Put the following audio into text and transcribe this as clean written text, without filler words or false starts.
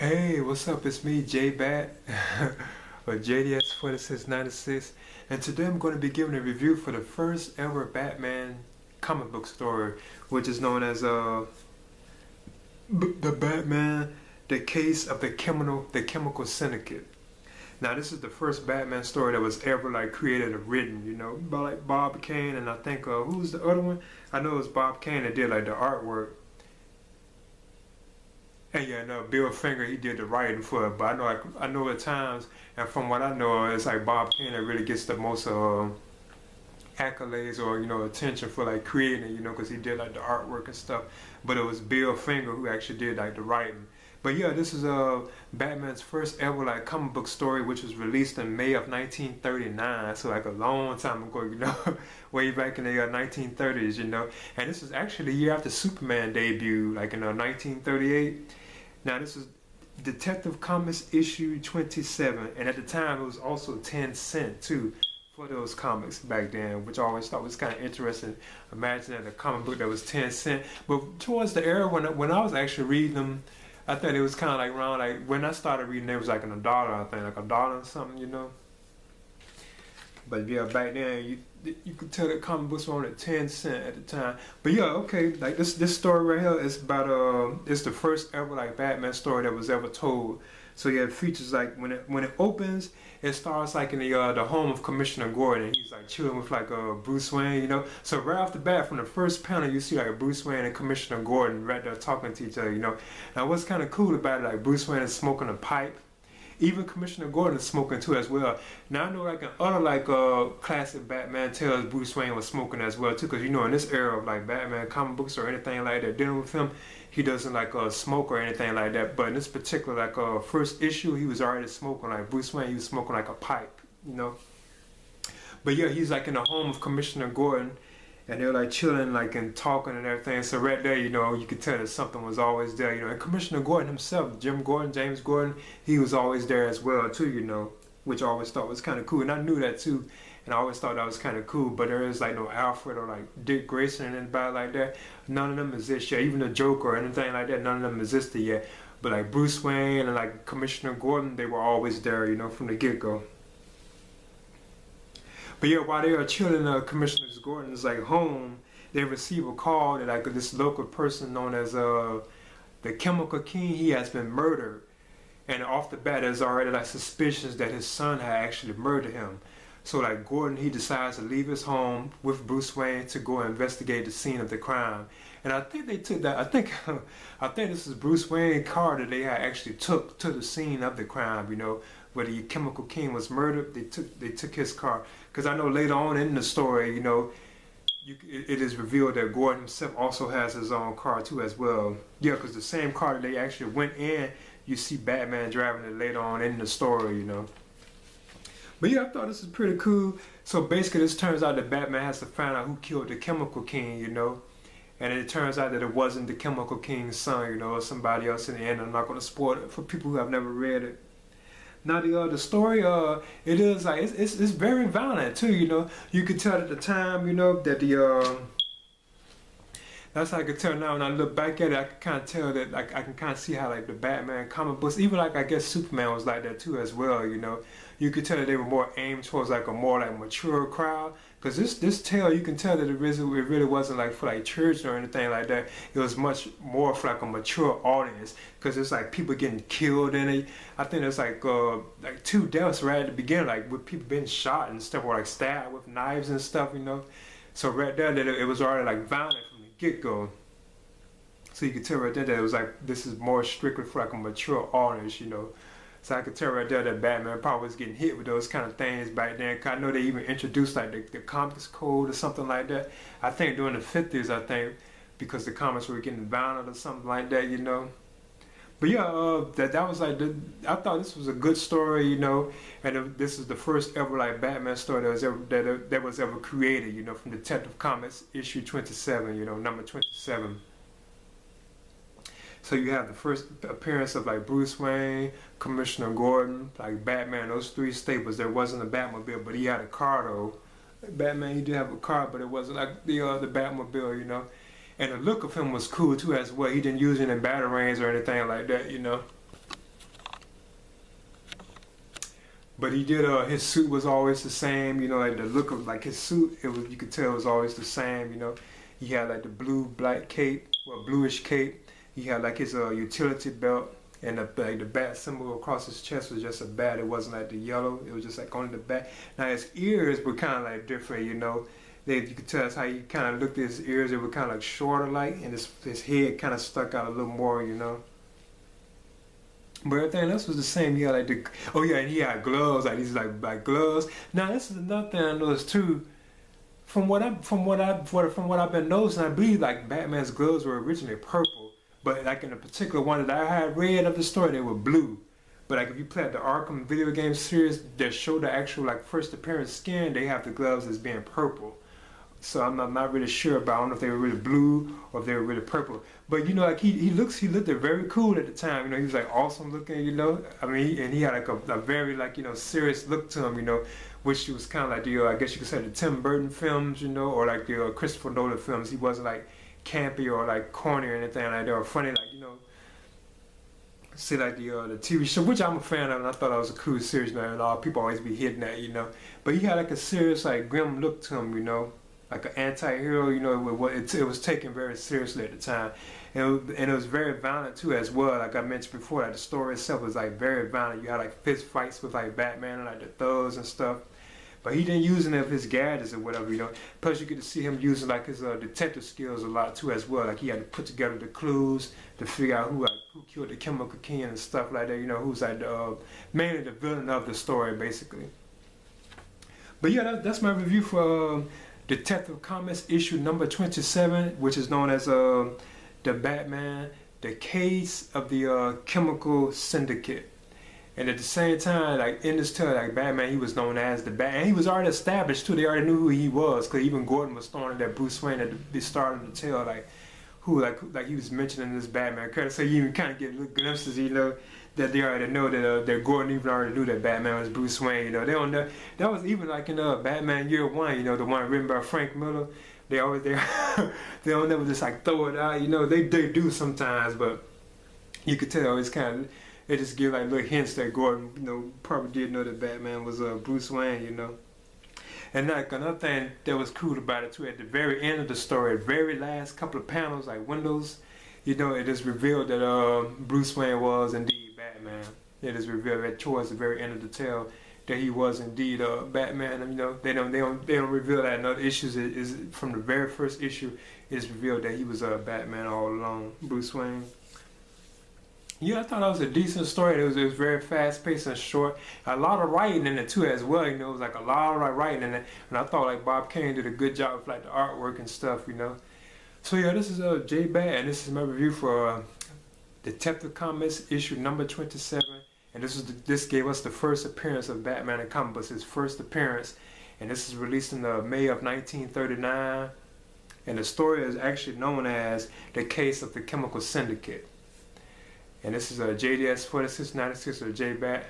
Hey, what's up? It's me, J Bat, or JDS4696, and today I'm going to be giving a review for the first ever Batman comic book story, which is known as the Batman: The Case of the Chemical Syndicate. Now, this is the first Batman story that was ever like created or written, by like Bob Kane, and I think who's the other one? I know it was Bob Kane that did like the artwork. And yeah, no, Bill Finger, he did the writing for it. But I know at times, and from what I know, it's like Bob Kane that really gets the most accolades or attention for like creating it, because he did like the artwork and stuff. But it was Bill Finger who actually did like the writing. But yeah, this is Batman's first ever like comic book story, which was released in May of 1939. So like a long time ago, way back in the 1930s, And this is actually the year after Superman debuted, like in 1938. Now this is Detective Comics issue 27, and at the time it was also 10 cent too for those comics back then, which I always thought was kind of interesting. Imagine that a comic book that was 10 cent. But towards the era when I was actually reading them, I thought it was kind of like around like when I started reading it was like in a dollar, I think like a dollar or something. But yeah, back then you could tell that comic books were only 10 cent at the time. But yeah, okay, like this story right here is about it's the first ever like Batman story that was ever told. So yeah, it features like when it opens, it starts like in the home of Commissioner Gordon. He's like chilling with like Bruce Wayne. So right off the bat, from the first panel, you see like Bruce Wayne and Commissioner Gordon right there talking to each other. Now what's kind of cool about it, like Bruce Wayne is smoking a pipe. Even Commissioner Gordon is smoking too as well. Now I know like in other like classic Batman tales, Bruce Wayne was smoking as well too, because in this era of like Batman comic books or anything like that dealing with him, he doesn't like smoke or anything like that. But in this particular like first issue, he was already smoking like Bruce Wayne. He was smoking like a pipe. But yeah, he's like in the home of Commissioner Gordon, and they're like chilling like and talking and everything. So right there, you could tell that something was always there. And Commissioner Gordon himself, James Gordon, he was always there as well too. Which I always thought was kind of cool, and I knew that too. And I always thought that was kind of cool. But there is like no Alfred or like Dick Grayson and anybody like that. None of them exist yet. Even the Joker or anything like that, none of them existed yet. But like Bruce Wayne and like Commissioner Gordon, they were always there, from the get-go. But yeah, while they are chilling, Commissioner Gordon's like home, they receive a call that like this local person known as the Chemical King, he has been murdered. And off the bat, there's already like suspicions that his son had actually murdered him. So like Gordon, he decides to leave his home with Bruce Wayne to go investigate the scene of the crime. And I think they took that. I think this is Bruce Wayne's car that they had actually took to the scene of the crime. Where the Chemical King was murdered. They took his car, because I know later on in the story, it is revealed that Gordon himself also has his own car too as well. Yeah, because the same car that they actually went in, you see Batman driving it later on in the story. But yeah, I thought this was pretty cool. So basically, this turns out that Batman has to find out who killed the Chemical King. And it turns out that it wasn't the Chemical King's son, or somebody else in the end. I'm not going to spoil it for people who have never read it. Now the story it is like it's very violent too. You could tell at the time that the that's how I could tell now when I look back at it. I can kind of tell that like I can kind of see how like the Batman comic books, even like I guess Superman was like that too as well. You could tell that they were more aimed towards like a more like mature crowd. Cause this tale, you can tell that it really wasn't like for like church or anything like that. It was much more for like a mature audience. Cause it's like people getting killed in it. I think there's like 2 deaths right at the beginning, like with people being shot and stuff, or like stabbed with knives and stuff. So right there, that it was already like violent from the get-go. So you could tell right there that it was like this is more strictly for like a mature audience. So I could tell right there that Batman probably was getting hit with those kind of things back then. Cause I know they even introduced like the comics code or something like that. I think during the 50s, because the comics were getting violent or something like that. But yeah, that was like I thought this was a good story, and this is the first ever like Batman story that was ever created, from Detective Comics issue 27, number 27. So you have the first appearance of like Bruce Wayne, Commissioner Gordon, like Batman, those 3 staples. There wasn't a Batmobile, but he had a car though. Batman, he did have a car, but it wasn't like the Batmobile, And the look of him was cool too as well. He didn't use any batarangs or anything like that. But he did. His suit was always the same. You know, like the look of like his suit. It was, you could tell it was always the same. You know, he had like the blue black cape, well, bluish cape. He had like his utility belt, and like the bat symbol across his chest was just a bat. It wasn't like the yellow. It was just like only the bat. Now his ears were kind of like different. You know, you could tell that's how he kind of looked at his ears. They were kind of like shorter, like, and his head kind of stuck out a little more. You know. But everything else was the same. He had like the, oh yeah, and he had gloves, like these like gloves. Now this is another thing I noticed too. From what I've been noticing, I believe like Batman's gloves were originally purple, but like in a particular one that I had read of the story, they were blue. But like if you play the Arkham video game series that show the actual like first appearance skin, they have the gloves as being purple. So I'm not really sure, but I don't know if they were really blue or if they were really purple. But you know, like he looked very cool at the time. You know, he was like awesome looking. You know, I mean, and he had like a very like, you know, serious look to him. You know, which was kind of like the I guess you could say the Tim Burton films. You know, or like the Christopher Nolan films. He wasn't like campy or like corny or anything like that, or funny, like, you know. See, like the TV show, which I'm a fan of, and I thought it was a cool series. Now, and all people always be hitting that, you know. But he had like a serious, like grim look to him, you know, like an anti-hero. You know, it was taken very seriously at the time, and it was very violent too, as well. Like I mentioned before, like the story itself was like very violent. You had like fist fights with like Batman and like the thugs and stuff. But he didn't use any of his gadgets or whatever, you know. Plus, you get to see him using like his detective skills a lot too, as well. Like he had to put together the clues to figure out who killed the Chemical King and stuff like that. You know, who's like mainly the villain of the story, basically. But yeah, that's my review for Detective Comics issue number 27, which is known as the Batman, the Case of the Chemical Syndicate. And at the same time, like in this tale, like Batman, he was known as the Bat, and he was already established too. They already knew who he was, because even Gordon was throwing that Bruce Wayne at the start of the tale, like who, like he was mentioning this Batman character. So you even kind of get little glimpses, you know, that they already know that Gordon even already knew that Batman was Bruce Wayne. You know, they don't know. That was even like in Batman Year One, you know, the one written by Frank Miller. They always they don't never just like throw it out. You know, they do sometimes, but you could tell it's kind of. They just give like little hints that Gordon, you know, probably did know that Batman was Bruce Wayne, you know. And like another thing that was cool about it too, at the very end of the story, very last couple of panels, like windows, you know, it is revealed that Bruce Wayne was indeed Batman. It is revealed that towards the very end of the tale that he was indeed Batman. And, you know, they don't reveal that in other issues. It is from the very first issue, it's revealed that he was Batman all along, Bruce Wayne. Yeah, I thought that was a decent story. It was very fast paced and short. A lot of writing in it too, as well. You know, it was like a lot of writing in it, and I thought like Bob Kane did a good job with like the artwork and stuff. You know, so yeah, this is J Bat, and this is my review for Detective Comics issue number 27. And this gave us the first appearance of Batman in comic books, his first appearance, and this is released in May of 1939. And the story is actually known as The Case of the Chemical Syndicate. And this is a JDS 4696 or J-Bat.